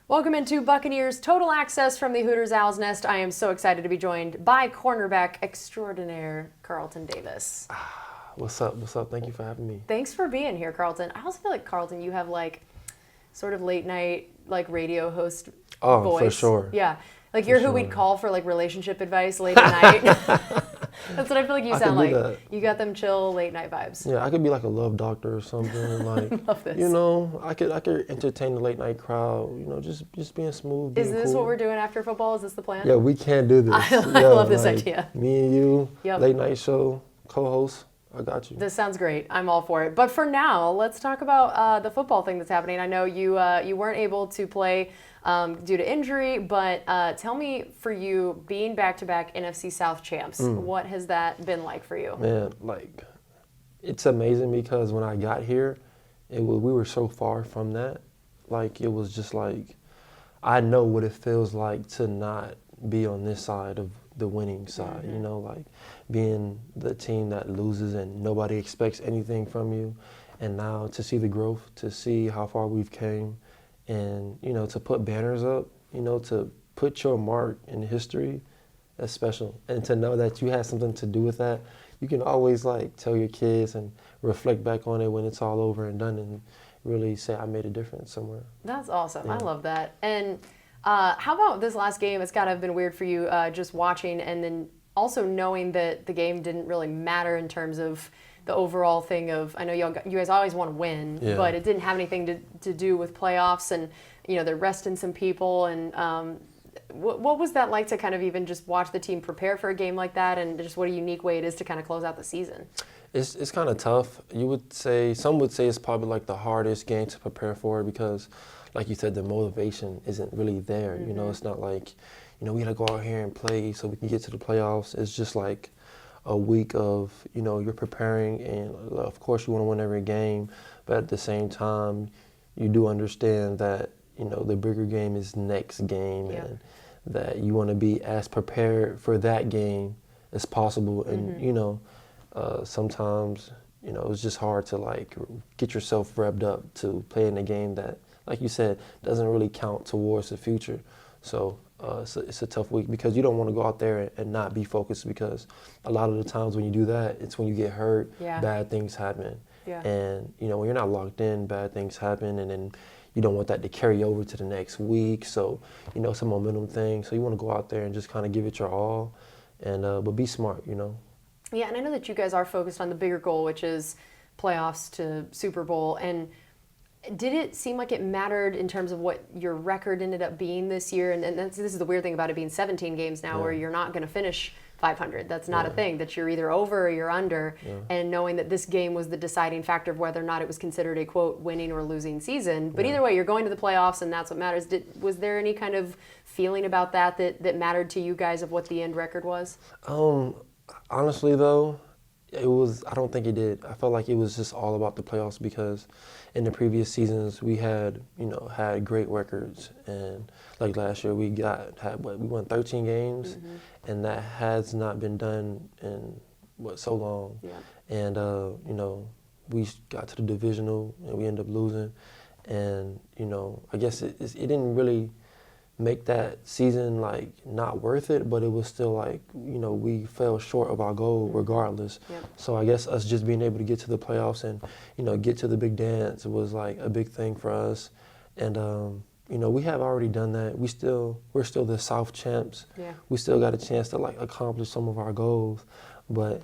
Welcome into Buccaneers Total Access from the Hooters Owl's Nest. I am so excited to be joined by cornerback extraordinaire Carlton Davis. What's up? What's up? Thank you for having me. Thanks for being here, Carlton. I also feel like, Carlton, you have like sort of late night like radio host voice. For sure. Yeah. Like you're who we'd call for like relationship advice late at night. That's what I feel like you sound like. You got them chill late night vibes. Yeah, I could be like a love doctor or something. Like, Love this. you know, I could entertain the late night crowd. You know, just being smooth. Being Is this cool. what we're doing after football? Is this the plan? Yeah, we can't do this. I love this idea. Me and you, Yep. late night show, co-host. I got you. This sounds great. I'm all for it. But for now, let's talk about the football thing that's happening. I know you weren't able to play due to injury, but tell me, for you, being back-to-back NFC South champs, what has that been like for you? Man, like, it's amazing because when I got here, we were so far from that. Like, it was just like, I know what it feels like to not be on this side of the winning side, you know, like being the team that loses and nobody expects anything from you. And now to see the growth, to see how far we've came, and, you know, to put banners up, you know, to put your mark in history, that's special. And to know that you had something to do with that, you can always, like, tell your kids and reflect back on it when it's all over and done and really say, I made a difference somewhere. That's awesome. Yeah. I love that. And how about this last game? It's got to have been weird for you just watching and then also knowing that the game didn't really matter in terms of the overall thing of, I know you guys always want to win, but it didn't have anything to do with playoffs, and, you know, they're resting some people. And what was that like to kind of even just watch the team prepare for a game like that, and just what a unique way it is to kind of close out the season? It's kind of tough. Some would say it's probably like the hardest game to prepare for because, like you said, the motivation isn't really there. You know, it's not like, you know, we got to go out here and play so we can get to the playoffs. It's just like a week of, you know, you're preparing, and of course you want to win every game, but at the same time, you do understand that, you know, the bigger game is next game, and that you want to be as prepared for that game as possible. And, you know, sometimes, you know, it's just hard to, like, get yourself revved up to play in a game that, like you said, doesn't really count towards the future. So it's a tough week because you don't want to go out there and not be focused, because a lot of the times when you do that, it's when you get hurt, bad things happen. And, you know, when you're not locked in, bad things happen, and then you don't want that to carry over to the next week. So, you know, it's a momentum thing. So you want to go out there and just kind of give it your all, and but be smart, you know. Yeah, and I know that you guys are focused on the bigger goal, which is playoffs to Super Bowl. And did it seem like it mattered in terms of what your record ended up being this year? And this is the weird thing about it being 17 games now, where you're not going to finish 500. That's not a thing, that you're either over or you're under. And knowing that this game was the deciding factor of whether or not it was considered a, quote, winning or losing season. But either way, you're going to the playoffs, and that's what matters. Was there any kind of feeling about that mattered to you guys of what the end record was? Honestly, though, I don't think it did. I felt like it was just all about the playoffs, because in the previous seasons we had great records, and like last year we won 13 games, and that has not been done in so long. And you know, we got to the divisional and we ended up losing, and you know, I guess it didn't really make that season like not worth it, but it was still like, you know, we fell short of our goal regardless. So I guess us just being able to get to the playoffs and, you know, get to the big dance was like a big thing for us. And you know, we have already done that. We're still the South champs. We still got a chance to like accomplish some of our goals, but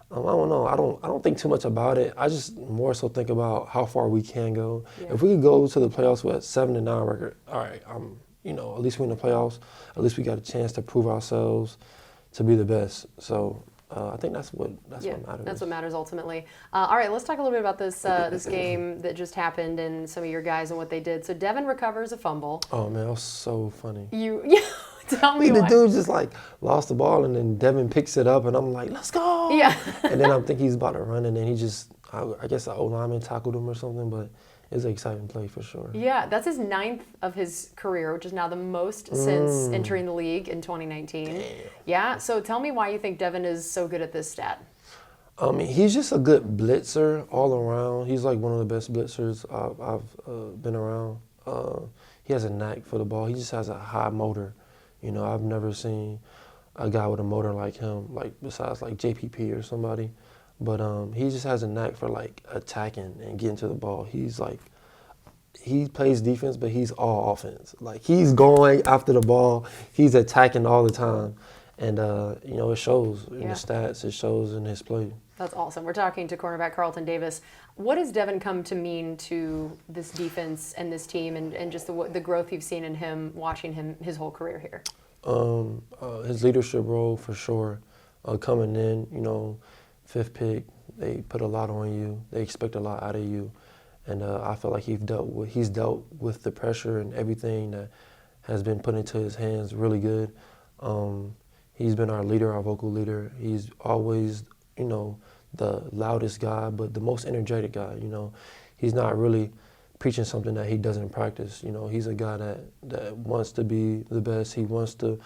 I don't know. I don't think too much about it. I just more so think about how far we can go. If we could go to the playoffs with a 7-9 record, all right, you know, at least we're in the playoffs. At least we got a chance to prove ourselves to be the best. So I think that's what matters. That's what matters ultimately. All right, let's talk a little bit about this this game that just happened and some of your guys and what they did. So Devin recovers a fumble. Oh man, that was so funny. Tell me. The dude just like lost the ball, and then Devin picks it up, and I'm like, let's go. And then I think he's about to run, and then he just, I guess the O-lineman tackled him or something, but it was an exciting play for sure. Yeah, that's his 9th of his career, which is now the most since entering the league in 2019. Damn. Yeah, so tell me why you think Devin is so good at this stat. He's just a good blitzer all around. He's like one of the best blitzers I've been around. he has a knack for the ball. He just has a high motor. You know, I've never seen a guy with a motor like him, like besides like JPP or somebody. But he just has a knack for like attacking and getting to the ball. He's like, he plays defense, but he's all offense. Like he's going after the ball. He's attacking all the time. And, you know, it shows in the stats. It shows in his play. That's awesome. We're talking to cornerback Carlton Davis. What has Devin come to mean to this defense and this team and just the growth you've seen in him, watching him his whole career here? His leadership role for sure. Coming in, you know, 5th pick, they put a lot on you. They expect a lot out of you. And I feel like he's dealt with the pressure and everything that has been put into his hands really good. He's been our leader, our vocal leader. He's always, you know, the loudest guy, but the most energetic guy. You know, he's not really preaching something that he doesn't practice. You know, he's a guy that wants to be the best. He wants to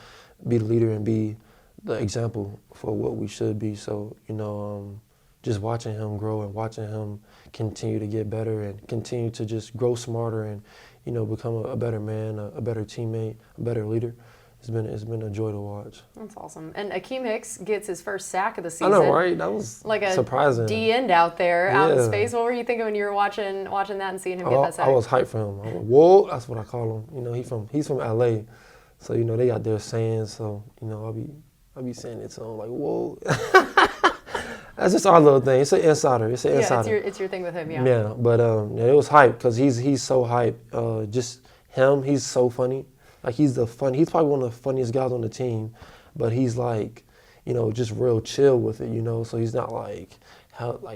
be the leader and be the example for what we should be. So, you know, just watching him grow and watching him continue to get better and continue to just grow smarter and, you know, become a better man, a better teammate, a better leader. It's been a joy to watch. That's awesome. And Akeem Hicks gets his first sack of the season. I know, right? That was like a surprising. D end out there, out in space. What were you thinking when you were watching that and seeing him get that sack? I was hyped for him. I was, whoa, that's what I call him. You know, he's from LA, so you know they got their sayings. So you know, I'll be saying it to him like, whoa. That's just our little thing. It's an insider. It's your thing with him. Yeah. Yeah, but it was hype because he's so hype. Just him, he's so funny. Like he's probably one of the funniest guys on the team, but he's like, you know, just real chill with it, you know. So he's not like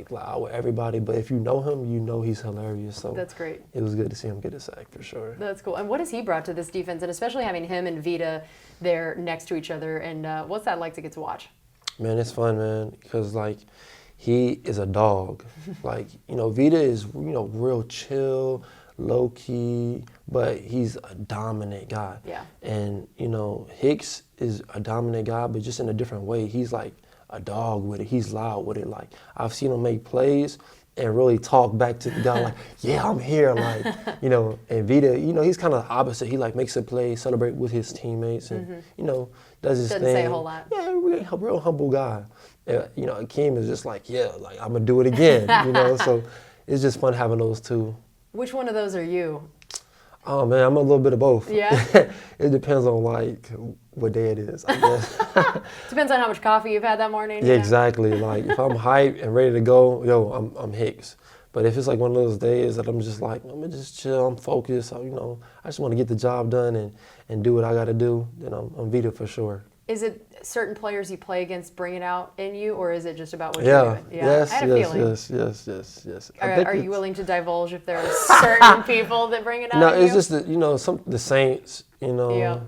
loud with everybody, but if you know him, you know he's hilarious. So that's great. It was good to see him get a sack for sure. That's cool. And what has he brought to this defense, and especially having him and Vita there next to each other? And what's that like to get to watch? Man, it's fun, man, because like he is a dog. Like, you know, Vita is, you know, real chill, low key, but he's a dominant guy. Yeah. And, you know, Hicks is a dominant guy, but just in a different way. He's like a dog with it. He's loud with it. Like, I've seen him make plays and really talk back to the guy like, yeah, I'm here. Like, you know, and Vita, you know, he's kind of opposite. He like makes a play, celebrate with his teammates and, you know, does his thing. Doesn't say a whole lot. Yeah, real humble guy. You know, Akeem is just like, yeah, like I'm going to do it again, you know. So it's just fun having those two. Which one of those are you? Oh, man, I'm a little bit of both. Yeah? It depends on, like, what day it is, I guess. Depends on how much coffee you've had that morning. Yeah, exactly. Like, if I'm hyped and ready to go, I'm Hicks. But if it's, like, one of those days that I'm just like, I'm going to just chill, I'm focused, you know, I just want to get the job done and do what I got to do, then I'm Vita for sure. Is it certain players you play against bring it out in you, or is it just about what you're doing? Yeah, yes, I had a feeling. Yes. Are you willing to divulge if there are certain people that bring it out? No, in it's just that, you know, the Saints, you know. Yeah.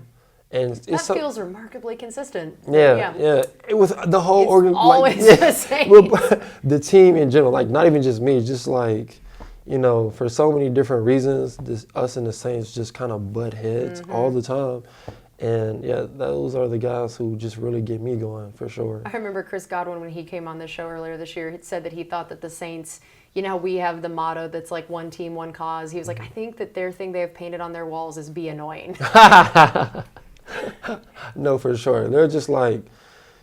And that feels remarkably consistent. Yeah. It was the whole organization. Always the same. The team in general, like not even just me, just like, you know, for so many different reasons, us and the Saints just kind of butt heads all the time. And, yeah, those are the guys who just really get me going, for sure. I remember Chris Godwin, when he came on this show earlier this year, he said that he thought that the Saints, you know how we have the motto that's like one team, one cause. He was like, I think that their thing they have painted on their walls is be annoying. No, for sure. They're just like,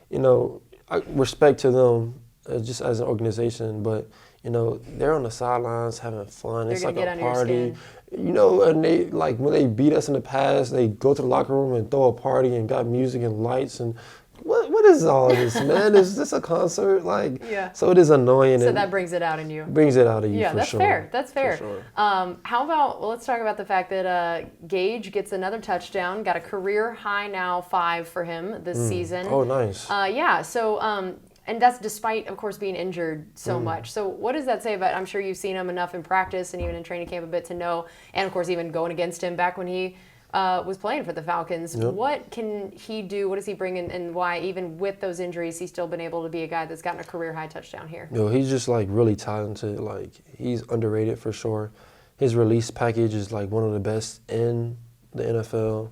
you know, respect to them just as an organization, but, you know, they're on the sidelines having fun. It's like a party. You know, and they, like, when they beat us in the past, they go to the locker room and throw a party and got music and lights and what is all this, man? Is this a concert? Like, yeah. So it is annoying. So that brings it out in you. Brings it out of you, yeah, for that's sure. fair. That's fair. For sure. How about, let's talk about the fact that Gage gets another touchdown, got a career high now 5 for him this season. Oh, nice. Yeah, so... and that's despite, of course, being injured so much. So what does that say about, I'm sure you've seen him enough in practice and even in training camp a bit to know, and of course even going against him back when he was playing for the Falcons. Yep. What can he do? What does he bring in, and why, even with those injuries, he's still been able to be a guy that's gotten a career-high touchdown here? No, he's just, like, really talented. Like, he's underrated for sure. His release package is, like, one of the best in the NFL.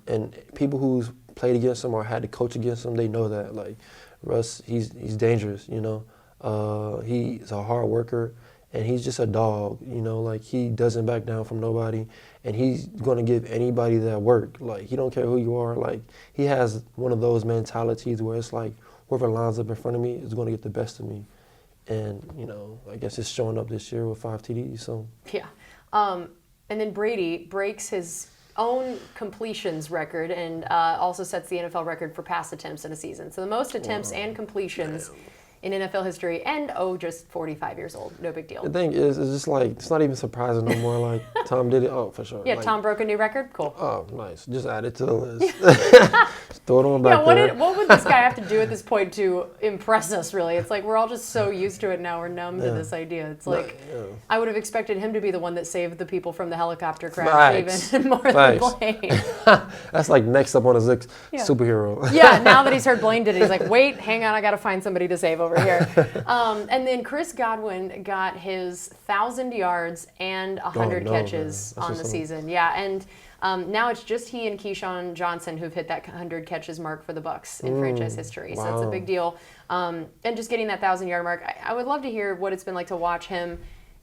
And people who's played against him or had to coach against him, they know that, like, Russ, he's dangerous, you know. He's a hard worker, and he's just a dog, you know, like he doesn't back down from nobody, and he's going to give anybody that work. Like, he don't care who you are. Like, he has one of those mentalities where it's like, whoever lines up in front of me is going to get the best of me. And, you know, I guess it's showing up this year with 5 TDs, so. Yeah. And then Brady breaks his own completions record and also sets the NFL record for pass attempts in a season. So the most attempts and completions in NFL history, and just 45 years old. No big deal. The thing is, it's just like, it's not even surprising no more. Like, Tom did it. Oh, for sure. Yeah, like, Tom broke a new record. Cool. Oh, nice. Just add it to the list. Just throw it on back there. What would this guy have to do at this point to impress us, really? It's like we're all just so used to it now. We're numb to this idea. It's like, I would have expected him to be the one that saved the people from the helicopter crash even more than Blaine. That's like next up on his list, superhero. Yeah, now that he's heard Blaine did it, he's like, wait, hang on, I got to find somebody to save over here. And then Chris Godwin got his 1,000 yards and 100 catches on the season. Yeah, and now it's just he and Keyshawn Johnson who've hit that 100 catches mark for the Bucs in franchise history. Wow. So it's a big deal. And just getting that 1,000-yard mark, I would love to hear what it's been like to watch him.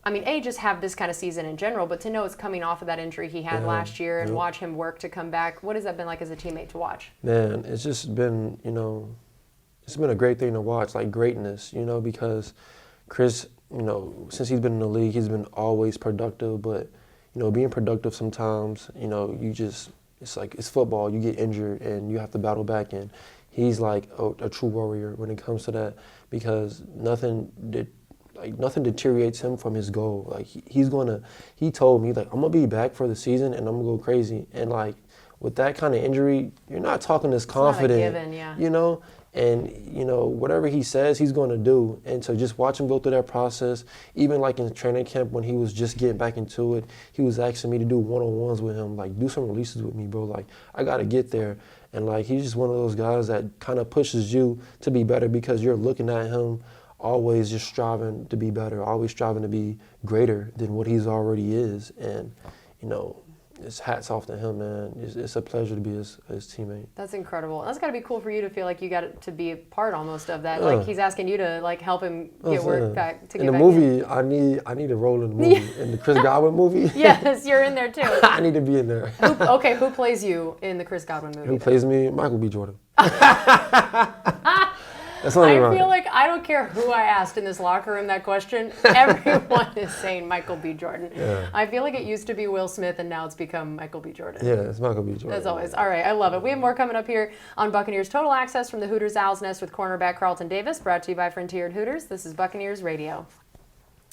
I mean, just have this kind of season in general, but to know it's coming off of that injury he had last year and watch him work to come back. What has that been like as a teammate to watch? Man, it's just been, you know, it's been a great thing to watch, like greatness, you know, because Chris, you know, since he's been in the league, he's been always productive, but, you know, being productive sometimes, you know, it's like, it's football, you get injured and you have to battle back, and he's like a true warrior when it comes to that, because nothing deteriorates him from his goal. Like, he told me, like, I'm going to be back for the season and I'm going to go crazy, and like, with that kind of injury, you're not talking as confident, it's not a given, you know? And, you know, whatever he says, he's going to do. And so just watch him go through that process. Even like in training camp when he was just getting back into it, he was asking me to do one-on-ones with him, like, do some releases with me, bro. Like, I got to get there. And, like, he's just one of those guys that kind of pushes you to be better because you're looking at him always just striving to be better, always striving to be greater than what he's already is. And, you know, it's hats off to him, man. It's a pleasure to be his teammate. That's incredible. That's got to be cool for you to feel like you got to be a part almost of that. Like, he's asking you to like help him get work back. To in get the back movie, in. I need a role in the movie. In the Chris Godwin movie. Yes, you're in there too. I need to be in there. Who plays you in the Chris Godwin movie? Who plays me? Michael B. Jordan. That's I feel like I don't care who I asked in this locker room that question. Everyone is saying Michael B. Jordan. Yeah. I feel like it used to be Will Smith and now it's become Michael B. Jordan. Yeah, it's Michael B. Jordan. As always. All right, I love it. We have more coming up here on Buccaneers Total Access from the Hooters Owl's Nest with cornerback Carlton Davis, brought to you by Frontier and Hooters. This is Buccaneers Radio.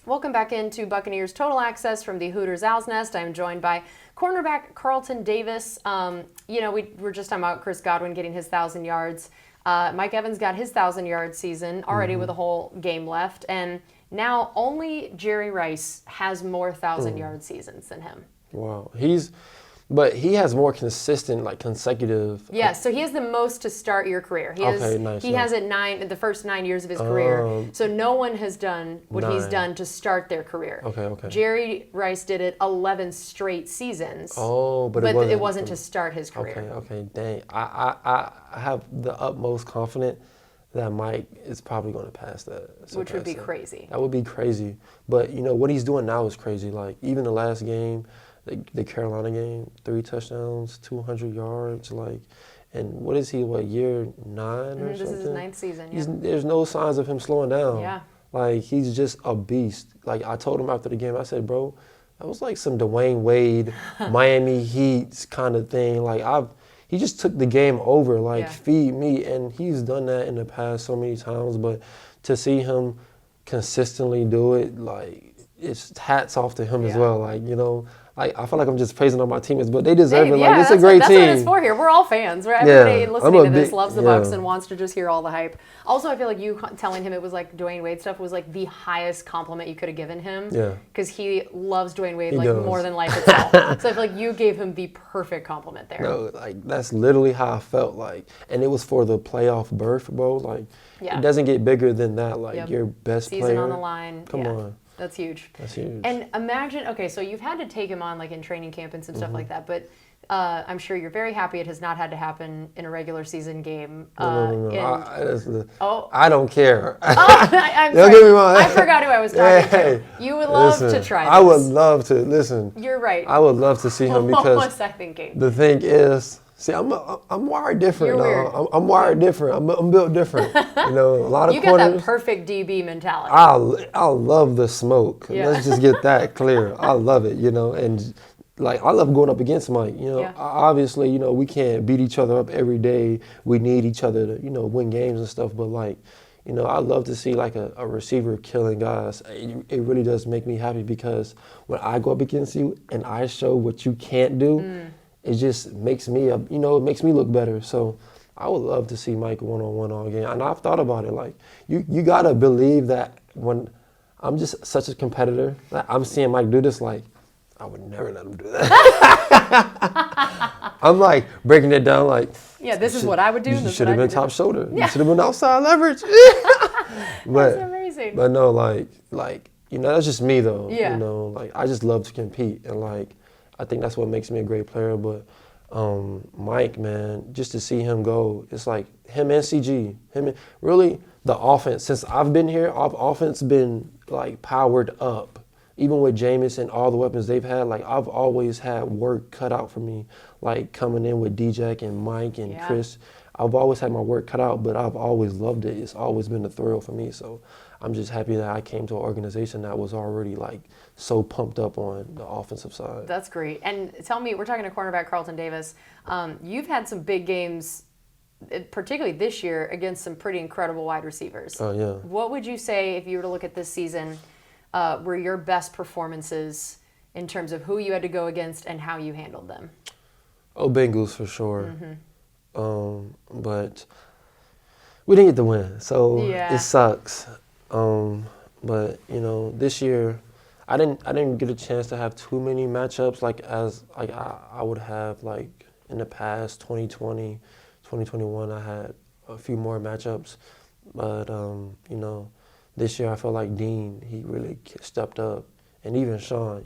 Welcome back into Buccaneers Total Access from the Hooters Owl's Nest. I'm joined by cornerback Carlton Davis. You know, we were just talking about Chris Godwin getting his 1,000 yards. Mike Evans got his 1,000-yard season already with a whole game left, and now only Jerry Rice has more 1,000-yard seasons than him. Wow, but he has more consistent, like consecutive. Yeah, so he has the most to start your career. He has it the first 9 years of his career. So no one has done what he's done to start their career. Okay. Jerry Rice did it 11 straight seasons. Oh, but it wasn't to start his career. Okay, dang. I have the utmost confidence that Mike is probably going to pass that. Which would be crazy. That would be crazy. But, you know, what he's doing now is crazy. Like, even the last game, the Carolina game, 3 touchdowns, 200 yards, like, and what is he, year 9 or something? This is his 9th season, There's no signs of him slowing down. Yeah. Like, he's just a beast. Like, I told him after the game, I said, bro, that was like some Dwayne Wade, Miami Heat kind of thing. Like, he just took the game over, like, feed me, and he's done that in the past so many times, but to see him consistently do it, like, it's hats off to him as well. Like, you know, I feel like I'm just praising all my teammates, but they deserve it. Like, it's a great team. That's what it's for here. We're all fans. Right? Everybody listening to this loves the Bucs and wants to just hear all the hype. Also, I feel like you telling him it was like Dwayne Wade stuff was like the highest compliment you could have given him. Yeah. Because he loves Dwayne Wade more than life itself. So I feel like you gave him the perfect compliment there. No, like, that's literally how I felt. Like, and it was for the playoff berth, bro. Like, it doesn't get bigger than that. Like, your best season player on the line. Come on. That's huge. That's huge. And imagine, okay, so you've had to take him on like in training camp and some stuff like that, but I'm sure you're very happy it has not had to happen in a regular season game. No. I don't care. I'm Don't sorry. get me wrong. I forgot who I was talking to. You would love to try this. I would love to. Listen. You're right. I would love to see him because what was I thinking? The thing is, see, I'm wired different. You're weird. I'm wired different. I'm built different. A lot of you corners. got that perfect DB mentality. I love the smoke. Yeah. Let's just get that clear. I love it. And like I love going up against Mike. Obviously, we can't beat each other up every day. We need each other to win games and stuff. But like, I love to see like a receiver killing guys. It really does make me happy because when I go up against you and I show what you can't do. It just makes me, it makes me look better. So I would love to see Mike one-on-one all game. And I've thought about it. Like, you got to believe that when I'm just such a competitor, that I'm seeing Mike do this, like, I would never let him do that. I'm like breaking it down like. Yeah, this is what I would do. You should have been top shoulder. Yeah. You should have been outside leverage. That's amazing. But no, like, that's just me though. Yeah. Like I just love to compete and like, I think that's what makes me a great player. But Mike, man, just to see him go, it's like him and CG, really the offense. Since I've been here, our offense been like powered up. Even with Jameis and all the weapons they've had, like I've always had work cut out for me. Like coming in with DJ and Mike and Chris, I've always had my work cut out, but I've always loved it. It's always been a thrill for me. So I'm just happy that I came to an organization that was already like so pumped up on the offensive side. That's great. And tell me, we're talking to cornerback Carlton Davis. You've had some big games, particularly this year, against some pretty incredible wide receivers. Oh, yeah. What would you say, if you were to look at this season, were your best performances in terms of who you had to go against and how you handled them? Oh, Bengals for sure. But we didn't get the win, so it sucks. But this year, I didn't get a chance to have too many matchups like I would have like in the past 2020, 2021. I had a few more matchups, but this year I felt like Dean, he really stepped up, and even Sean,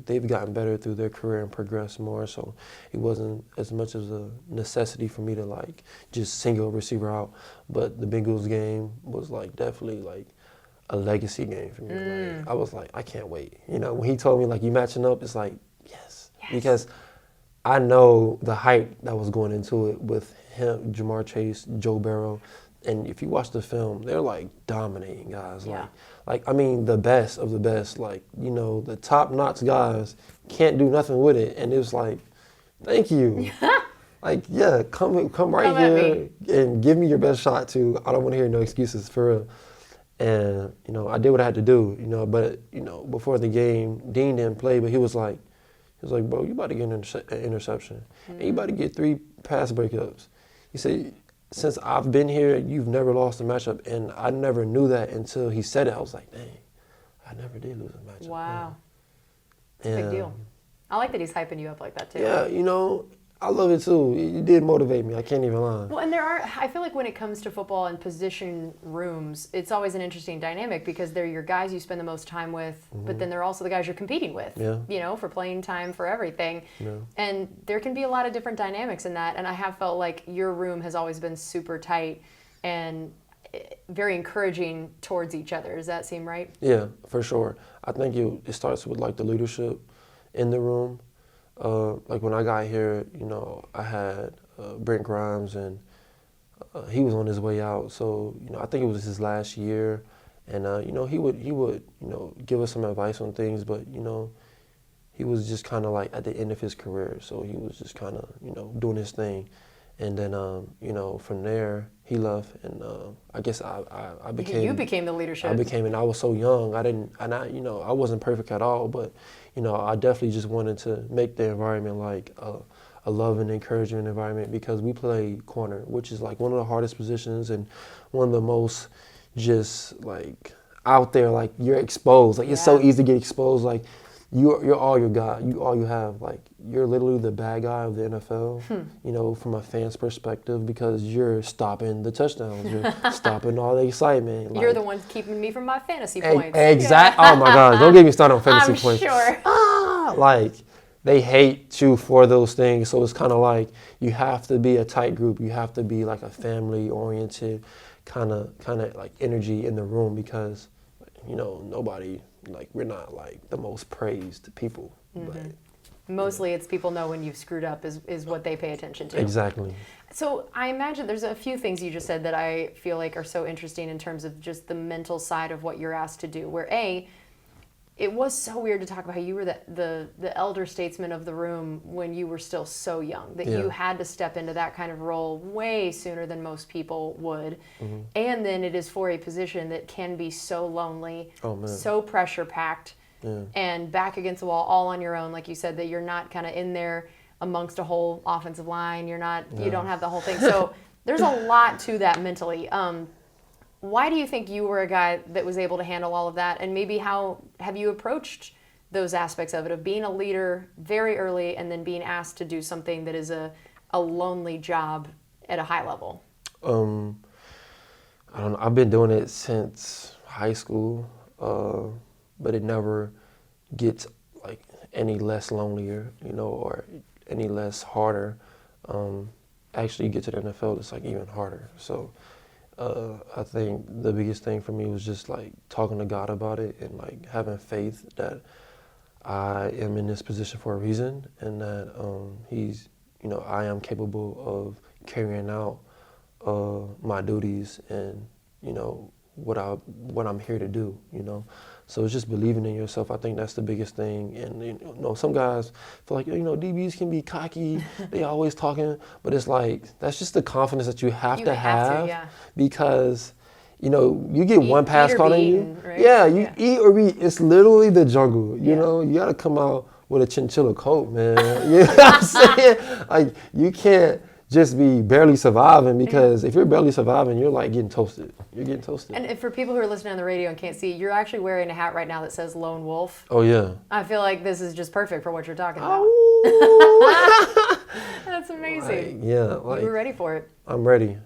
they've gotten better through their career and progressed more. So it wasn't as much as a necessity for me to like just single receiver out. But the Bengals game was like definitely like a legacy game for me. Like, I was like, I can't wait. When he told me like you matching up, it's like yes, because I know the hype that was going into it with him, Jamar Chase, Joe Burrow. And if you watch the film, they're like dominating guys. Yeah. Like I mean, the best of the best. Like, the top-notch guys can't do nothing with it. And it was like, thank you. Like, yeah, come right here and give me your best shot too. I don't want to hear no excuses for real. And, I did what I had to do, but, before the game, Dean didn't play, but he was like, bro, you about to get an interception. And you about to get 3 pass breakups. He said, since I've been here, you've never lost a matchup. And I never knew that until he said it. I was like, dang, I never did lose a matchup. Wow. It's a big deal. I like that he's hyping you up like that, too. Yeah, I love it, too. It did motivate me. I can't even lie. Well, and I feel like when it comes to football and position rooms, it's always an interesting dynamic because they're your guys you spend the most time with, but then they're also the guys you're competing with, for playing time, for everything. Yeah. And there can be a lot of different dynamics in that, and I have felt like your room has always been super tight and very encouraging towards each other. Does that seem right? Yeah, for sure. I think it starts with, like, the leadership in the room. Like when I got here, I had Brent Grimes, and he was on his way out. So, I think it was his last year, and he would give us some advice on things, but he was just kind of like at the end of his career. So he was just kind of doing his thing, and then from there he left, and I guess I became. You became the leadership. And I was so young. I wasn't perfect at all, but. I definitely just wanted to make the environment like a loving, encouraging environment because we play corner, which is like one of the hardest positions and one of the most just like out there. Like you're exposed. Like it's so easy to get exposed. Like you're all you got. You all you have. Like you're literally the bad guy of the NFL. From a fan's perspective, because you're stopping the touchdowns. You're stopping all the excitement. You're the one keeping me from my fantasy points. Exactly. Oh my God! Don't get me started on fantasy points. I'm sure. they hate you for those things. So it's kind of like you have to be a tight group. You have to be like a family-oriented kind of like energy in the room because, nobody, like, we're not like the most praised people. Mm-hmm. But mostly it's people know when you've screwed up is what they pay attention to. Exactly. So I imagine there's a few things you just said that I feel like are so interesting in terms of just the mental side of what you're asked to do, where it was so weird to talk about how you were the elder statesman of the room when you were still so young, that you had to step into that kind of role way sooner than most people would. Mm-hmm. And then it is for a position that can be so lonely, so pressure-packed, and back against the wall, all on your own, like you said, that you're not kind of in there amongst a whole offensive line. You don't have the whole thing. So there's a lot to that mentally. Why do you think you were a guy that was able to handle all of that? And maybe how have you approached those aspects of it, of being a leader very early and then being asked to do something that is a lonely job at a high level? I don't know. I've been doing it since high school, but it never gets like any less lonelier, or any less harder. Actually, you get to the NFL, it's like even harder. So I think the biggest thing for me was just like talking to God about it and like having faith that I am in this position for a reason and that He's, I am capable of carrying out my duties and, what I'm here to do, So it's just believing in yourself. I think that's the biggest thing. And, some guys feel like, DBs can be cocky. They always talking. But it's like, that's just the confidence that you have to have. Because, you get one pass caught on you. Right? Yeah, eat or be. It's literally the jungle. You know, you got to come out with a chinchilla coat, man. You know what I'm saying? Like, you can't just be barely surviving, because if you're barely surviving, you're like getting toasted. You're getting toasted. And for people who are listening on the radio and can't see, you're actually wearing a hat right now that says Lone Wolf. Oh, yeah. I feel like this is just perfect for what you're talking about. That's amazing. Like, yeah. Like, you were ready for it. I'm ready.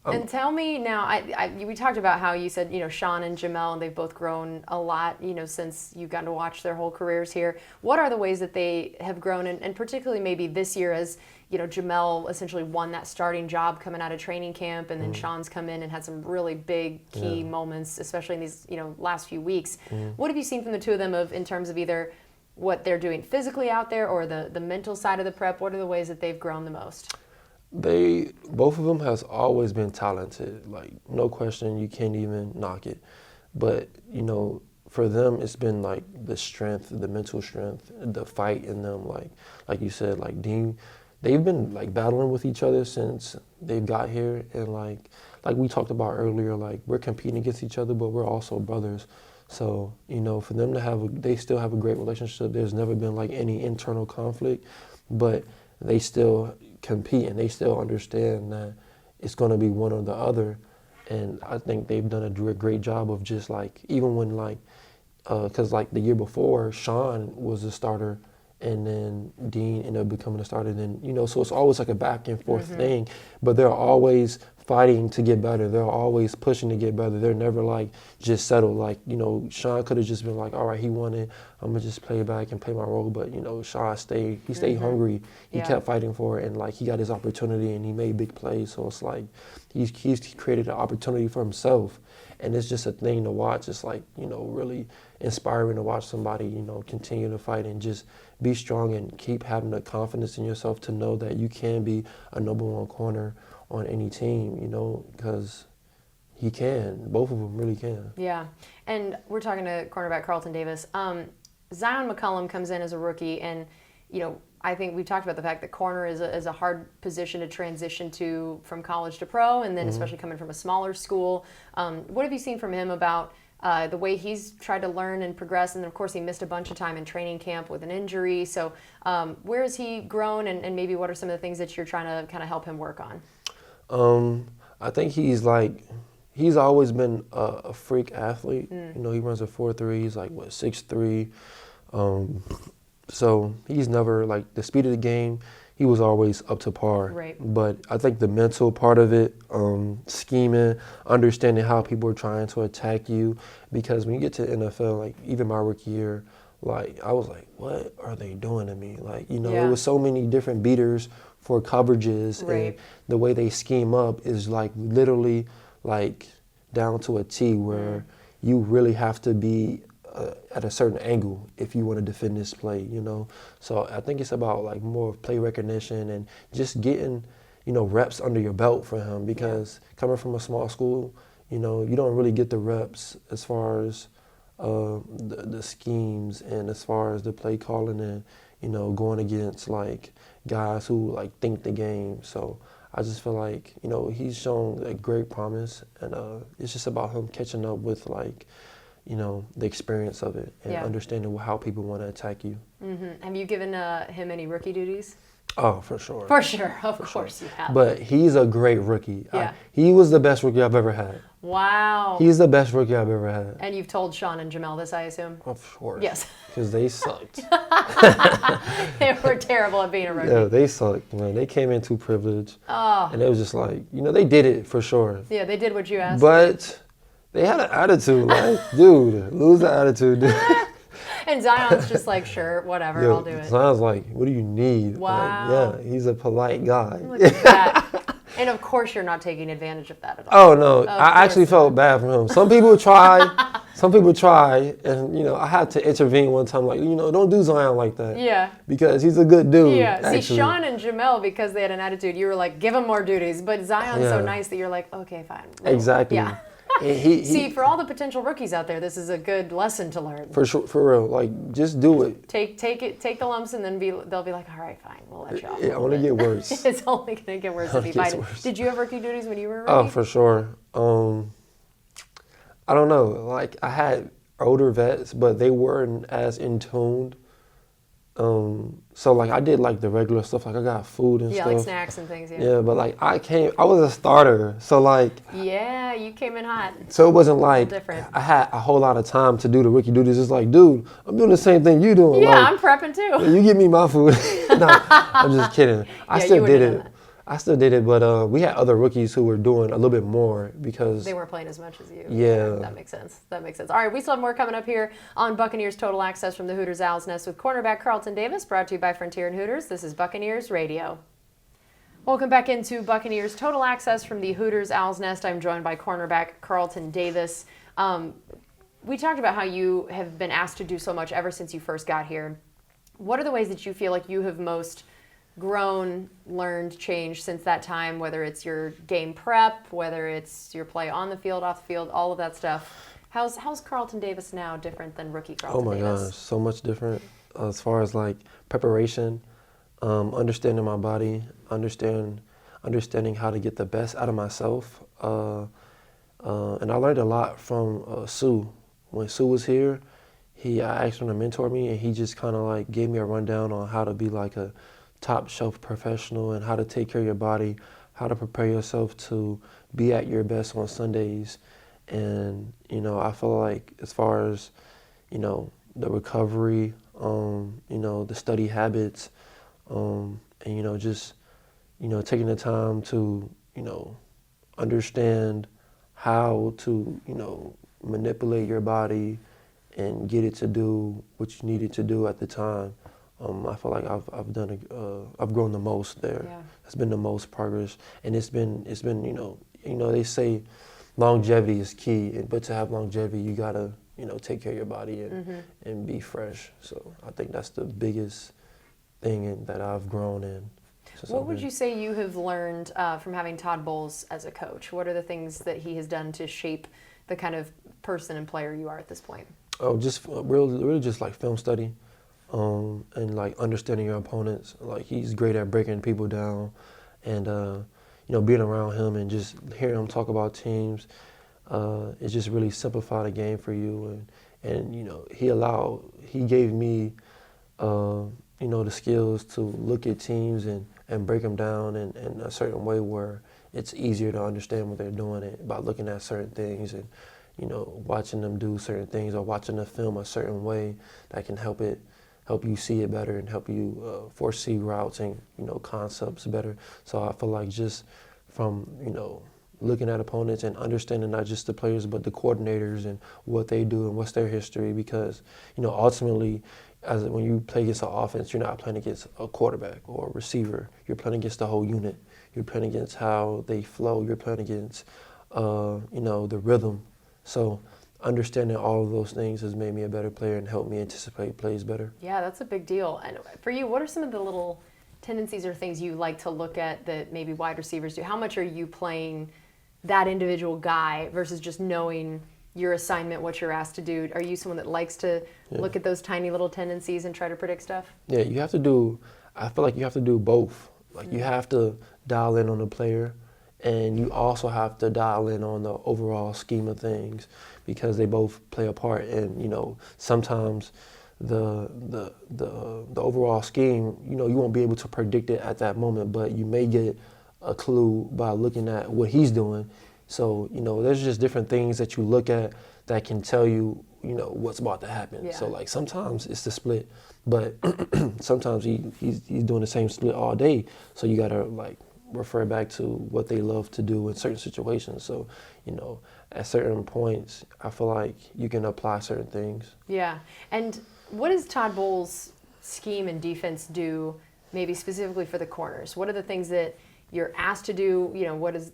And tell me now, we talked about how you said, Sean and Jamel, and they've both grown a lot, since you've gotten to watch their whole careers here. What are the ways that they have grown, and particularly maybe this year as, Jamel essentially won that starting job coming out of training camp, and then Sean's come in and had some really big key moments, especially in these, last few weeks. What have you seen from the two of them in terms of either what they're doing physically out there or the mental side of the prep? What are the ways that they've grown the most? Both of them has always been talented, like no question, you can't even knock it. But, for them, it's been like the strength, the mental strength, the fight in them, like you said, like Dean, they've been like battling with each other since they've got here. And like we talked about earlier, like we're competing against each other, but we're also brothers. So, for them to they still have a great relationship. There's never been like any internal conflict, but they still compete and they still understand that it's going to be one or the other. And I think they've done a great job of just like, even when like, because like the year before, Sean was a starter and then Dean ended up becoming a starter. Then, so it's always like a back and forth thing, but they're always fighting to get better. They're always pushing to get better. They're never like just settled. Like, Sean could have just been like, all right, he won it, I'm gonna just play back and play my role. But, Sean stayed hungry. He kept fighting for it, and like he got his opportunity and he made big plays. So it's like he's created an opportunity for himself. And it's just a thing to watch. It's like, really inspiring to watch somebody, continue to fight and just be strong and keep having the confidence in yourself to know that you can be a number one corner on any team, because he can. Both of them really can. Yeah. And we're talking to cornerback Carlton Davis. Zion McCollum comes in as a rookie, and, I think we've talked about the fact that corner is a hard position to transition to from college to pro, and then especially coming from a smaller school. What have you seen from him about the way he's tried to learn and progress? And then, of course, he missed a bunch of time in training camp with an injury. So where has he grown, and maybe what are some of the things that you're trying to kind of help him work on? I think he's always been a freak athlete. He runs a 4.3. He's like, 6'3". So he's never, like, the speed of the game, he was always up to par. Right. But I think the mental part of it, scheming, understanding how people are trying to attack you, because when you get to the NFL, like even my rookie year, like, I was like, what are they doing to me? Like, you know, Yeah. it was so many different beaters for coverages, Right. and the way they scheme up is like literally like down to a T where you really have to be at a certain angle if you want to defend this play, you know. So I think it's about like more of play recognition and just getting, you know, reps under your belt for him, because coming from a small school, you know, you don't really get the reps as far as the schemes and as far as the play calling and, you know, going against like guys who like think the game. So I just feel like, you know, he's shown like great promise, and it's just about him catching up with like, you know, the experience of it and understanding how people want to attack you. Have you given him any rookie duties? Oh, for sure. For sure, of course you have. But he's a great rookie. Yeah. He was the best rookie I've ever had. Wow. He's the best rookie I've ever had. And you've told Sean and Jamel this, I assume? Of course. Yes. Because they sucked. They were terrible at being a rookie. Yeah, they sucked, man. They came in too privileged. Oh. And it was just like, you know, they did it for sure. Yeah, they did what you asked. But they had an attitude, like, dude, lose the attitude, dude. And Zion's just like, sure, whatever, Yo, I'll do it. Zion's like, what do you need? Wow. Like, yeah, he's a polite guy. Look at that. And of course you're not taking advantage of that at all. Oh, no. I actually felt bad for him. Some people try, and, you know, I had to intervene one time, like, you know, don't do Zion like that. Yeah. Because he's a good dude. Yeah. Actually. See, Sean and Jamel, because they had an attitude, you were like, give him more duties. But Zion's so nice that you're like, okay, fine. Exactly. Yeah. See, for all the potential rookies out there, this is a good lesson to learn. For sure, for real. Like, just do it. Take the lumps, and then they'll be like, all right, fine, we'll let you off. It only get worse. It's only gonna get worse if you fight it. Did you have rookie duties when you were a rookie? Oh, for sure. I don't know. Like, I had older vets, but they weren't as in tune. So like I did like the regular stuff, like I got food and stuff. Yeah, like snacks and things. Yeah, but like I was a starter, so like. Yeah, you came in hot. So it wasn't like different. I had a whole lot of time to do the rookie duties. It's like, dude, I'm doing the same thing you doing. Yeah, like, I'm prepping too. You give me my food. No, I'm just kidding. I still did it. I still did it, but we had other rookies who were doing a little bit more because they weren't playing as much as you. Yeah. That makes sense. All right, we still have more coming up here on Buccaneers Total Access from the Hooters Owl's Nest with cornerback Carlton Davis, brought to you by Frontier and Hooters. This is Buccaneers Radio. Welcome back into Buccaneers Total Access from the Hooters Owl's Nest. I'm joined by cornerback Carlton Davis. We talked about how you have been asked to do so much ever since you first got here. What are the ways that you feel like you have most grown, learned, changed since that time, whether it's your game prep, whether it's your play on the field, off the field, all of that stuff? How's Carlton Davis now different than rookie Carlton Davis? Oh my gosh, so much different as far as like preparation, understanding my body, understanding how to get the best out of myself. And I learned a lot from Sue. When Sue was here, I asked him to mentor me, and he just kind of like gave me a rundown on how to be like a top shelf professional and how to take care of your body, how to prepare yourself to be at your best on Sundays. And, you know, I feel like as far as, you know, the recovery, you know, the study habits, and, you know, just, you know, taking the time to, you know, understand how to, you know, manipulate your body and get it to do what you need it to do at the time. I feel like I've grown the most there. Yeah. It's been the most progress, and it's been you know they say longevity is key, but to have longevity you gotta, you know, take care of your body and be fresh. So I think that's the biggest thing that I've grown in. What would you say you have learned from having Todd Bowles as a coach? What are the things that he has done to shape the kind of person and player you are at this point? Oh, just really just like film study. And like understanding your opponents. Like he's great at breaking people down, and you know, being around him and just hearing him talk about teams, it just really simplified the game for you. And you know, he gave me you know, the skills to look at teams and break them down in a certain way where it's easier to understand what they're doing by looking at certain things and, you know, watching them do certain things or watching the film a certain way that can help you see it better and help you foresee routes and, you know, concepts better. So I feel like just from, you know, looking at opponents and understanding not just the players but the coordinators and what they do and what's their history, because ultimately when you play against an offense, you're not playing against a quarterback or a receiver. You're playing against the whole unit. You're playing against how they flow. You're playing against the rhythm. So understanding all of those things has made me a better player and helped me anticipate plays better. Yeah, that's a big deal. And for you, what are some of the little tendencies or things you like to look at that maybe wide receivers do? How much are you playing that individual guy versus just knowing your assignment, what you're asked to do? Are you someone that likes to look at those tiny little tendencies and try to predict stuff? Yeah, I feel like you have to do both. Like you have to dial in on the player, and you also have to dial in on the overall scheme of things, because they both play a part. And sometimes the overall scheme, you won't be able to predict it at that moment, but you may get a clue by looking at what he's doing. So there's just different things that you look at that can tell you what's about to happen. Yeah. So like sometimes it's the split, but sometimes he's doing the same split all day. So you gotta like refer back to what they love to do in certain situations. So at certain points, I feel like you can apply certain things. Yeah. And what does Todd Bowles' scheme and defense do, maybe specifically for the corners? What are the things that you're asked to do? What is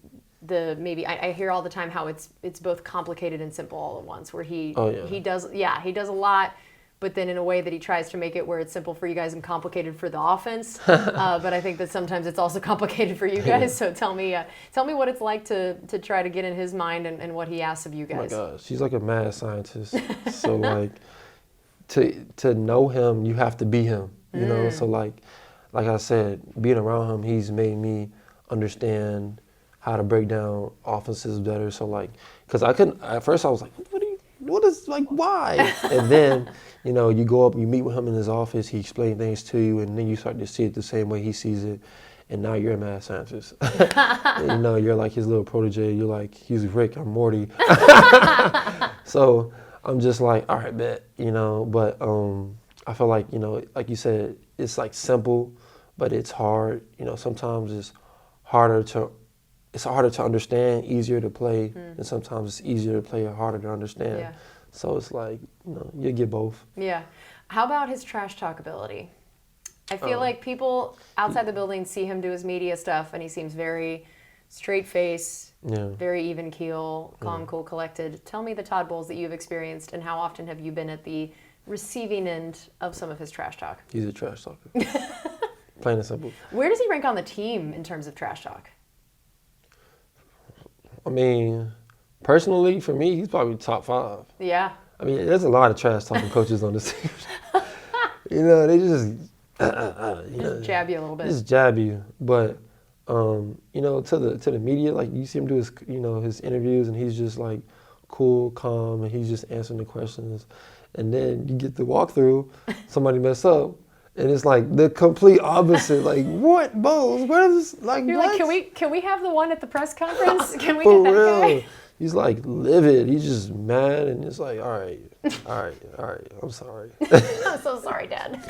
I hear all the time how it's both complicated and simple all at once, where he does a lot, but then in a way that he tries to make it where it's simple for you guys and complicated for the offense. But I think that sometimes it's also complicated for you guys. So tell me what it's like to try to get in his mind and what he asks of you guys. Oh my gosh, he's like a mad scientist. So like to know him, you have to be him. So like I said, being around him, he's made me understand how to break down offenses better. So like, because at first I was like, why? And then, you go up, you meet with him in his office, he explains things to you, and then you start to see it the same way he sees it. And now you're a mad scientist. You're like his little protege. You're like, he's Rick, I'm Morty. So I'm just like, all right, bet, but I feel like, like you said, it's like simple, but it's hard. Sometimes it's harder to understand, easier to play, and sometimes it's easier to play and harder to understand. Yeah. So it's like, you get both. Yeah. How about his trash talk ability? I feel like people outside the building see him do his media stuff, and he seems very straight face, very even keel, calm, cool, collected. Tell me the Todd Bowles that you've experienced, and how often have you been at the receiving end of some of his trash talk? He's a trash talker. Plain and simple. Where does he rank on the team in terms of trash talk? I mean, personally, for me, he's probably top 5. Yeah. I mean, there's a lot of trash talking coaches on this team. They just just jab you a little bit. Just jab you, but to the media, like you see him do his his interviews, and he's just like cool, calm, and he's just answering the questions. And then you get the walkthrough, somebody mess up, and it's like the complete opposite. Like, what, Bowles? What is this? Like, you're what? Like, can we have the one at the press conference? Can we For get that real. guy? He's like livid. He's just mad, and it's like, all right. I'm sorry. I'm so sorry, Dad.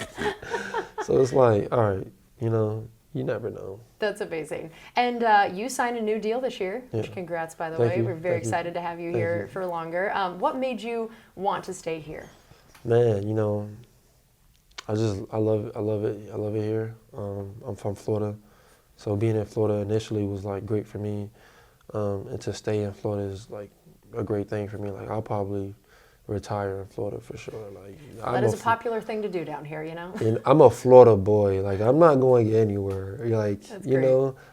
So it's like, all right, you never know. That's amazing. And you signed a new deal this year, which congrats, by the way. You. We're very excited to have you here for longer. What made you want to stay here? Man, I love it here. I'm from Florida, so being in Florida initially was like great for me, and to stay in Florida is like a great thing for me. Like I'll probably retire in Florida for sure. Like that is a popular thing to do down here, And I'm a Florida boy. Like I'm not going anywhere. Like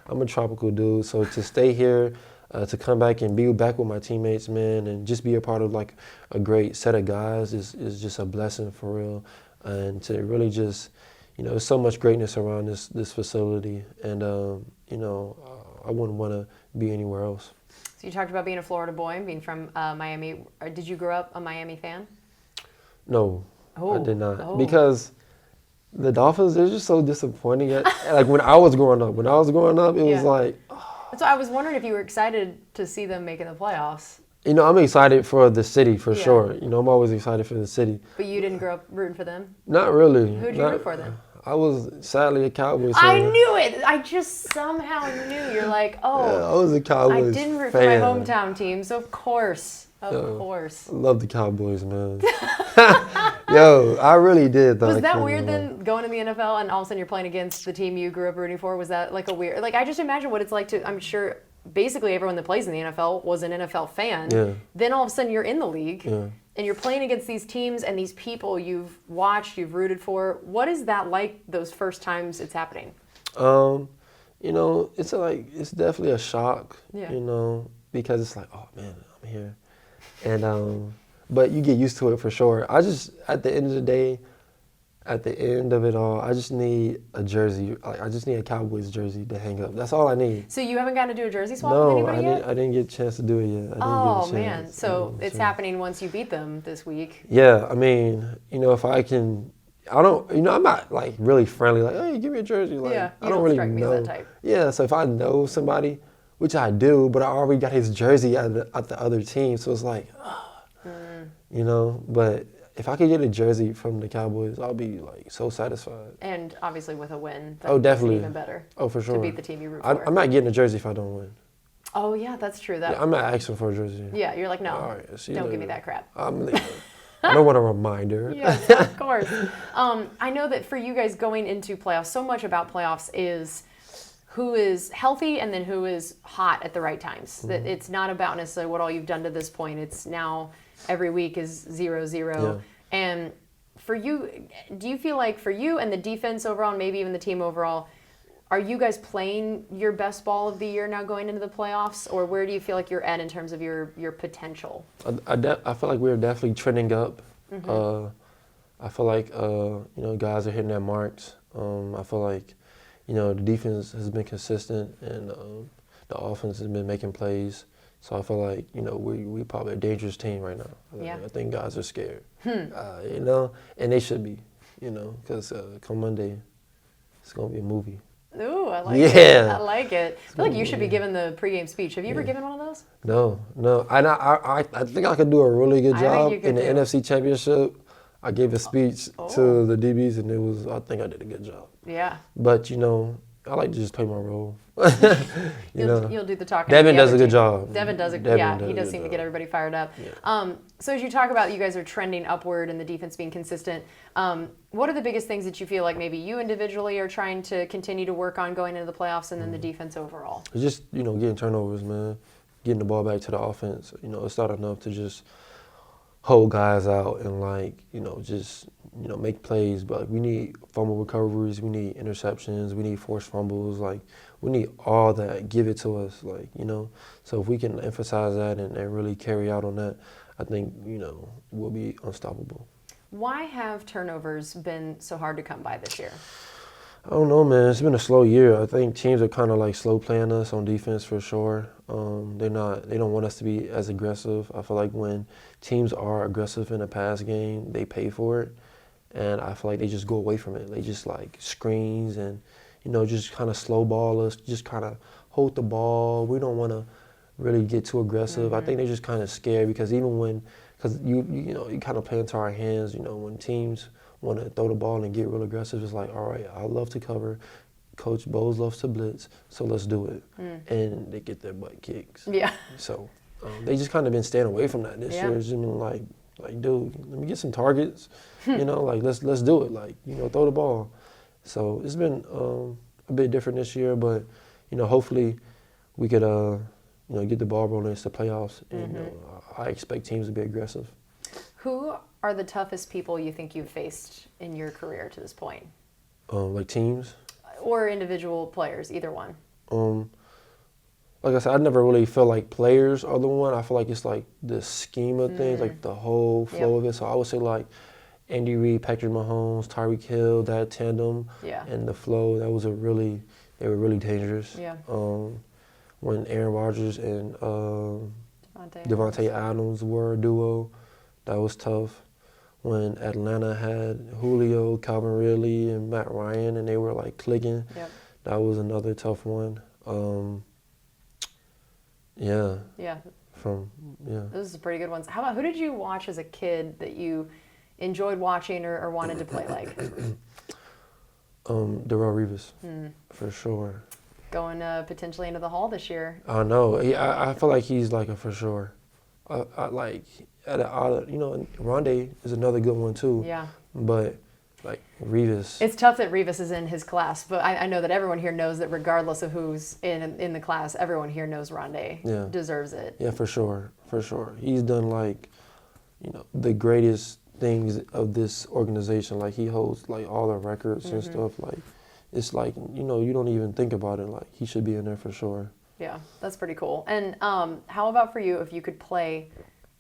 I'm a tropical dude. So to stay here, to come back and be back with my teammates, man, and just be a part of like a great set of guys is just a blessing for real. And to really just, there's so much greatness around this facility, and I wouldn't want to be anywhere else. So you talked about being a Florida boy and being from Miami. Did you grow up a Miami fan? No, I did not. Because the Dolphins, they're just so disappointing. Like when I was growing up, it was like... So I was wondering if you were excited to see them making the playoffs. I'm excited for the city for sure. I'm always excited for the city. But you didn't grow up rooting for them? Not really. Who'd you root for then? I was sadly a Cowboys I fan. knew it. I just somehow knew. You're like, Yeah, I oh, was a Cowboys I didn't root fan. for my hometown team, so of course. Of course. I love the Cowboys, man. Yo, I really did. Was that weird then, going to the NFL and all of a sudden you're playing against the team you grew up rooting for? Was that like a weird, like I just imagine what it's like to, I'm sure basically everyone that plays in the NFL was an NFL fan. Yeah. Then all of a sudden you're in the league Yeah. and you're playing against these teams and these people you've watched, you've rooted for. What is that like those first times it's happening? You know, it's definitely a shock. Yeah. You know, because it's like, oh man, I'm here, and but you get used to it for sure. I just at the end of the day, at the end of it all, I just need a jersey. Like I just need a Cowboys jersey to hang up. That's all I need. So you haven't gotten to do a jersey swap with No, anybody yet? I didn't get a chance to do it yet. I didn't Oh get a man, chance. so it's happening once you beat them this week. Yeah, I mean, you know, if I can, I don't, you know, I'm not like really friendly. Like, hey, give me a jersey. Like, Yeah, you I don't don't really strike me know. as that type. Yeah, so if I know somebody, which I do, but I already got his jersey at the other team, so it's like, you know. But if I could get a jersey from the Cowboys, I'll be like so satisfied. And obviously with a win, that Oh, makes it definitely. even better. Oh, for sure. To beat the team you root for. I'm not getting a jersey if I don't win. Oh yeah, that's true. Yeah, I'm not asking for a jersey. Yeah, you're like, no, All right, see you don't give me later. that crap. I'm leaving. I don't want a reminder. Yes, of course. I know that for you guys going into playoffs, so much about playoffs is who is healthy and then who is hot at the right times. That it's not about necessarily what all you've done to this point. It's now every week is 0-0. Yeah. And for you, do you feel like for you and the defense overall, and maybe even the team overall, are you guys playing your best ball of the year now going into the playoffs, or where do you feel like you're at in terms of your potential? I feel like we're definitely trending up. I feel like you know, guys are hitting their marks. I feel like, you know, the defense has been consistent and the offense has been making plays. So I feel like, you know, we probably a dangerous team right now. Yeah. I think guys are scared. You know, and they should be. You know, because come Monday, it's gonna be a movie. Ooh, I like it. Yeah. I like it. I feel like you should be given the pregame speech. Have you ever given one of those? No. I think I could do a really good I think job you could in the too. NFC Championship. I gave a speech to the DBs, and I think I did a good job. Yeah. But, you know, I like to just play my role. You'll do the talking. Devin to the does other a good team. job. Devin does he does seem to get everybody fired up. Yeah. So as you talk about you guys are trending upward and the defense being consistent, what are the biggest things that you feel like maybe you individually are trying to continue to work on going into the playoffs and then the defense overall? It's just, you know, getting turnovers, man. Getting the ball back to the offense. You know, it's not enough to just hold guys out and, like, you know, just, you know, make plays. But like, we need fumble recoveries. We need interceptions. We need forced fumbles. Like, we need all that. Give it to us, like, you know. So if we can emphasize that and really carry out on that, I think, you know, we'll be unstoppable. Why have turnovers been so hard to come by this year? I don't know, man. It's been a slow year. I think teams are kind of like slow playing us on defense for sure. They don't want us to be as aggressive. I feel like when teams are aggressive in a pass game, they pay for it. And I feel like they just go away from it. They just like screens and, you know, just kind of slow ball us, just kind of hold the ball. We don't want to really get too aggressive. I think they're just kind of scared because because you know, you kind of play into our hands, you know, when teams want to throw the ball and get real aggressive, it's like, all right, I love to cover. Coach Bowles loves to blitz, so let's do it. And they get their butt kicks. Yeah. So they just kind of been staying away from that this year. It's just been like, dude, let me get some targets. You know, like let's do it. Like, you know, throw the ball. So it's been a bit different this year, but, you know, hopefully we could you know, get the ball rolling into the playoffs. And you know, I expect teams to be aggressive. Who are the toughest people you think you've faced in your career to this point? Like teams. Or individual players, either one. Like I said, I never really feel like players are the one. I feel like it's like the scheme of things, like the whole flow of it. So I would say like Andy Reid, Patrick Mahomes, Tyreek Hill, that tandem, and the flow. They were really dangerous. Yeah. When Aaron Rodgers and Devontae Adams were a duo, that was tough. When Atlanta had Julio, Calvin Ridley, and Matt Ryan, and they were like clicking, that was another tough one. Yeah. Those are pretty good ones. How about, who did you watch as a kid that you enjoyed watching or wanted to play like? Darrelle Revis, for sure. Going potentially into the Hall this year. I know. I feel like he's like a for sure. I like, Rondé is another good one too. Yeah. But like Revis. It's tough that Revis is in his class, but I know that everyone here knows that regardless of who's in the class, everyone here knows Rondé deserves it. Yeah, for sure. For sure. He's done like, the greatest things of this organization. Like he holds like all the records and stuff. Like it's like, you don't even think about it. Like he should be in there for sure. Yeah, that's pretty cool. And how about for you if you could play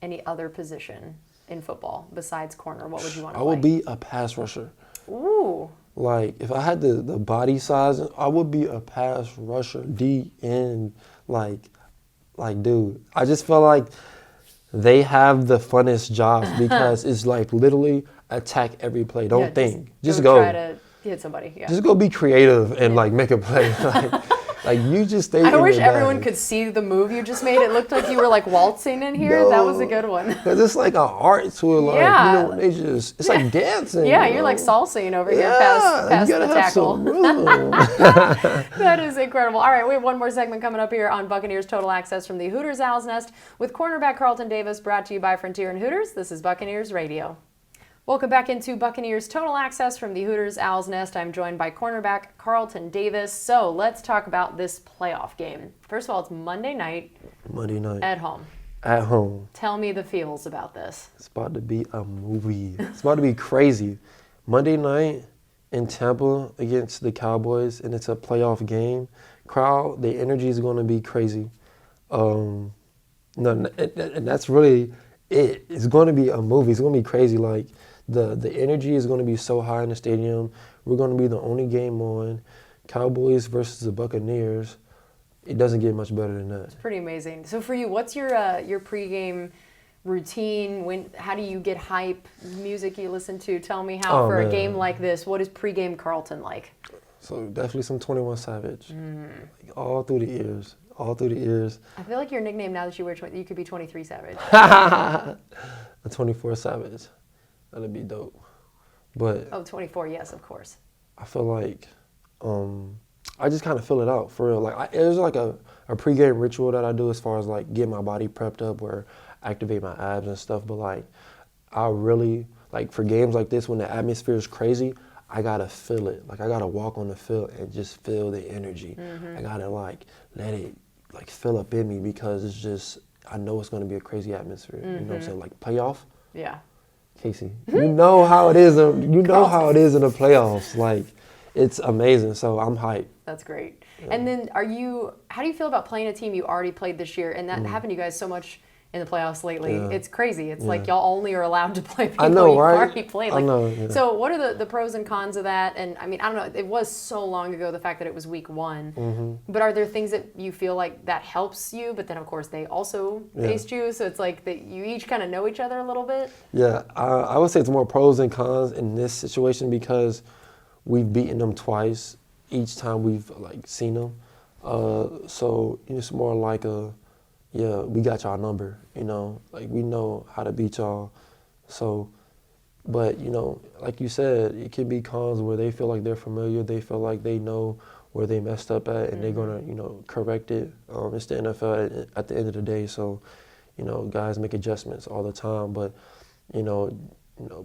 any other position in football besides corner? What would you want to play? I would be a pass rusher. Ooh. Like if I had the body size, I would be a pass rusher, DN. Like dude, I just feel like they have the funnest jobs because it's like literally attack every play. Don't think. Just go. Try to hit somebody. Yeah. Just go be creative and like make a play. Like you just stay. I wish everyone could see the move you just made. It looked like you were like waltzing in here. No, that was a good one. Cause it's like an art to it. Like they just it's like dancing. Yeah, you're like salsaing over here past the tackle. That is incredible. All right, we have one more segment coming up here on Buccaneers Total Access from the Hooters Owl's Nest with cornerback Carlton Davis, brought to you by Frontier and Hooters. This is Buccaneers Radio. Welcome back into Buccaneers Total Access from the Hooters Owl's Nest. I'm joined by cornerback Carlton Davis. So let's talk about this playoff game. First of all, it's Monday night. At home. At home. Tell me the feels about this. It's about to be a movie. It's about to be crazy. Monday night in Tampa against the Cowboys, and it's a playoff game. Crowd, the energy is going to be crazy. And that's really it. It's going to be a movie. It's going to be crazy. Like, the energy is going to be so high in the stadium. We're going to be the only game on. Cowboys versus the Buccaneers. It doesn't get much better than that. It's pretty amazing. So for you, what's your pregame routine? How do you get hype? Music you listen to? Tell me how a game like this. What is pregame Carlton like? So definitely some 21 Savage. Like all through the ears. All through the ears. I feel like your nickname now that you wear you could be 23 Savage. A 24 Savage. That'd be dope. But 24, yes, of course. I feel like I just kind of fill it out for real. Like there's like a pregame ritual that I do as far as like get my body prepped up, where I activate my abs and stuff. But like I really like for games like this when the atmosphere is crazy, I gotta feel it. Like I gotta walk on the field and just feel the energy. I gotta like let it like fill up in me because it's just I know it's gonna be a crazy atmosphere. You know what I'm saying? Like playoff. Yeah. Casey, you know how it is. You know how it is in the playoffs. Like, it's amazing. So I'm hyped. That's great. Yeah. And then, how do you feel about playing a team you already played this year? And that happened to you guys so much in the playoffs lately. Yeah. It's crazy. It's like y'all only are allowed to play people you've already played. Like, I know. Yeah. So what are the pros and cons of that? And I mean, I don't know. It was so long ago, the fact that it was week one. But are there things that you feel like that helps you? But then, of course, they also faced you. So it's like that you each kind of know each other a little bit? Yeah. I would say it's more pros and cons in this situation because we've beaten them twice each time we've like seen them. So it's more like we got y'all number, like we know how to beat y'all. So, but like you said, it can be cons where they feel like they're familiar, they feel like they know where they messed up at, and they're gonna, correct it. It's the NFL at the end of the day, so, guys make adjustments all the time. But,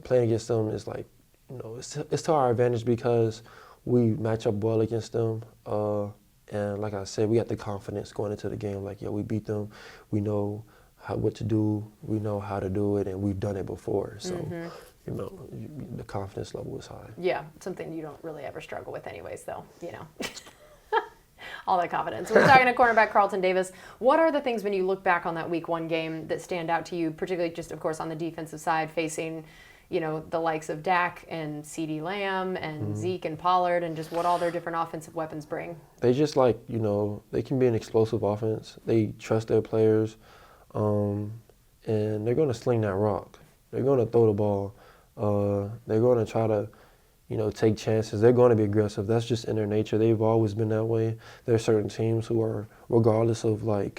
playing against them is like, it's to our advantage because we match up well against them. And like I said, we got the confidence going into the game. Like, we beat them. We know what to do. We know how to do it, and we've done it before. So, the confidence level is high. Yeah, something you don't really ever struggle with anyways, though, All that confidence. We're talking to cornerback Carlton Davis. What are the things when you look back on that week one game that stand out to you, particularly just, of course, on the defensive side, facing the likes of Dak and CeeDee Lamb and Zeke and Pollard and just what all their different offensive weapons bring? They just they can be an explosive offense. They trust their players, and they're going to sling that rock. They're going to throw the ball. They're going to try to, take chances. They're going to be aggressive. That's just in their nature. They've always been that way. There are certain teams who are, regardless of they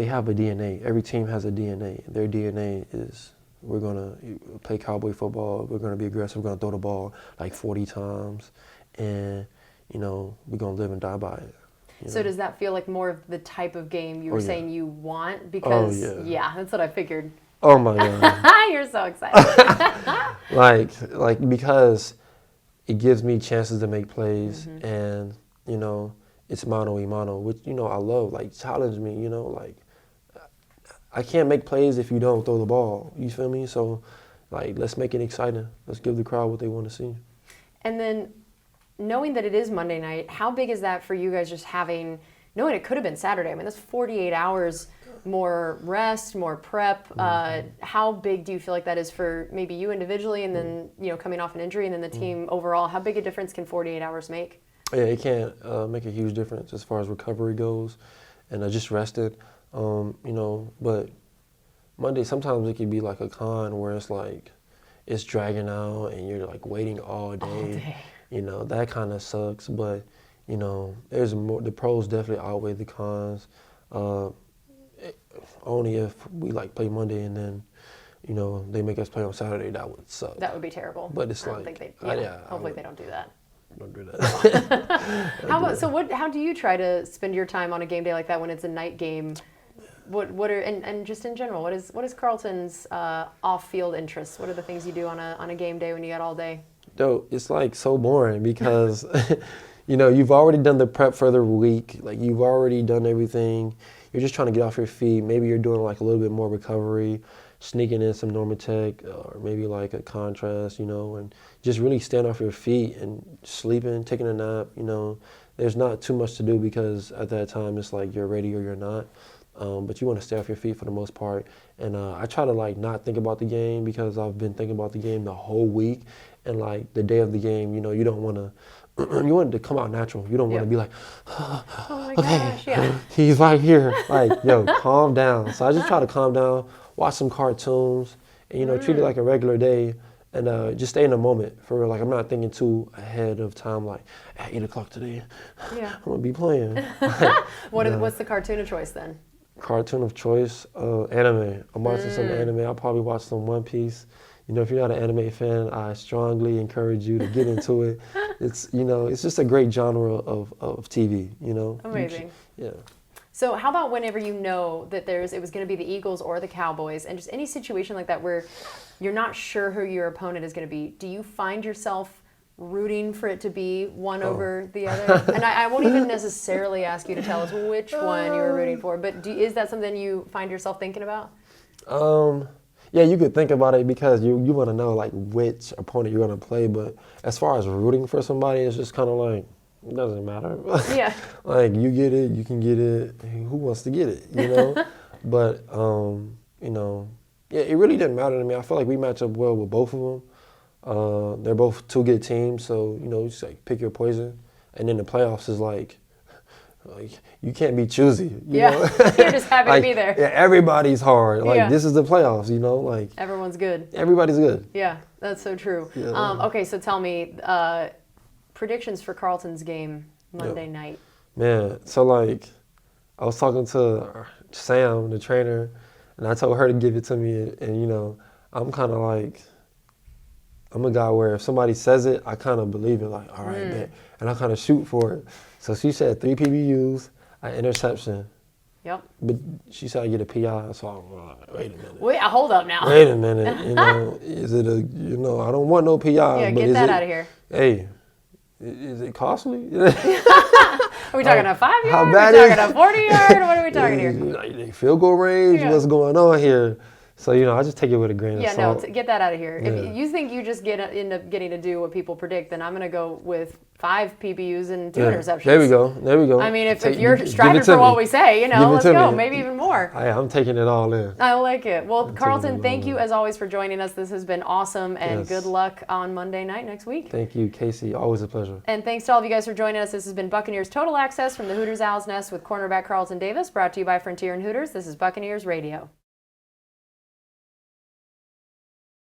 have a DNA. Every team has a DNA. Their DNA is we're gonna play Cowboy football. We're gonna be aggressive. We're gonna throw the ball like 40 times, and we're gonna live and die by it. So does that feel like more of the type of game you were saying you want? Because that's what I figured. Oh my God! You're so excited. like because it gives me chances to make plays, and it's mano a mano, which I love. Like challenge me, like I can't make plays if you don't throw the ball. You feel me? So like let's make it exciting. Let's give the crowd what they want to see. And then knowing that it is Monday night, how big is that for you guys? Just knowing it could have been Saturday. I mean, that's 48 hours more rest, more prep. How big do you feel like that is for maybe you individually, and then coming off an injury, and then the team overall? How big a difference can 48 hours make? Yeah, it can make a huge difference as far as recovery goes, and just rested. But Monday sometimes it can be like a con where it's like it's dragging out and you're like waiting all day. That kind of sucks. But there's more. The pros definitely outweigh the cons. Only if we like play Monday and then they make us play on Saturday, that would suck. That would be terrible. But it's hopefully they don't do that. Don't do that. How do you try to spend your time on a game day like that when it's a night game? What are and just in general, what is Carlton's off-field interests? What are the things you do on a game day when you got all day? Though it's like so boring because you've already done the prep for the week. Like you've already done everything. You're just trying to get off your feet. Maybe you're doing like a little bit more recovery, sneaking in some Normatec or maybe like a contrast, and just really stand off your feet and sleeping, taking a nap. There's not too much to do because at that time it's like you're ready or you're not. But you want to stay off your feet for the most part. And I try to like not think about the game because I've been thinking about the game the whole week. And like the day of the game, you don't want to. You want it to come out natural. You don't want to be like, oh my gosh, yeah. He's right here. Like, calm down. So I just try to calm down, watch some cartoons, and treat it like a regular day, and just stay in the moment for real. Like I'm not thinking too ahead of time. Like at 8 o'clock today, I'm gonna be playing. What's the cartoon of choice then? Cartoon of choice, anime. I'm watching some anime. I'll probably watch some One Piece. If you're not an anime fan, I strongly encourage you to get into it. It's it's just a great genre of TV. Amazing. Yeah. So how about whenever that it was going to be the Eagles or the Cowboys, and just any situation like that where you're not sure who your opponent is going to be, do you find yourself rooting for it to be one over the other? And I won't even necessarily ask you to tell us which one you were rooting for, but is that something you find yourself thinking about? Yeah, you could think about it because you want to know like which opponent you're going to play, but as far as rooting for somebody, it's just kind of like, it doesn't matter. Yeah. Like you get it, you can get it. Who wants to get it, But, it really didn't matter to me. I feel like we match up well with both of them. They're both two good teams, so, just like pick your poison. And then the playoffs is like you can't be choosy. You know? You're just happy to be there. Yeah, everybody's hard. Like this is the playoffs, like everyone's good. Everybody's good. Yeah, that's so true. Yeah. Okay, so tell me predictions for Carlton's game Monday night. Man, so like I was talking to Sam, the trainer, and I told her to give it to me, and I'm kind of like. I'm a guy where if somebody says it, I kind of believe it, like, all right, man. And I kind of shoot for it. So she said 3 PBUs, an interception. Yep. But she said I get a PI, so I'm like, wait a minute. Wait, hold up now. Wait a minute, is it I don't want no PI. Yeah, but get that out of here. Hey, is it costly? Are we talking a 5 yard? How bad are we talking a 40 yard? What are we talking here? Like field goal range, what's going on here? So, I just take it with a grain of salt. Yeah, no, get that out of here. Yeah. If you think you just end up getting to do what people predict, then I'm going to go with 5 PBUs and 2 interceptions. There we go. I mean, if you're striving for what we say, let's go. Maybe even more. I'm taking it all in. I like it. Well, Carlton, thank you as always for joining us. This has been awesome, and good luck on Monday night next week. Thank you, Casey. Always a pleasure. And thanks to all of you guys for joining us. This has been Buccaneers Total Access from the Hooters Owl's Nest with cornerback Carlton Davis, brought to you by Frontier and Hooters. This is Buccaneers Radio.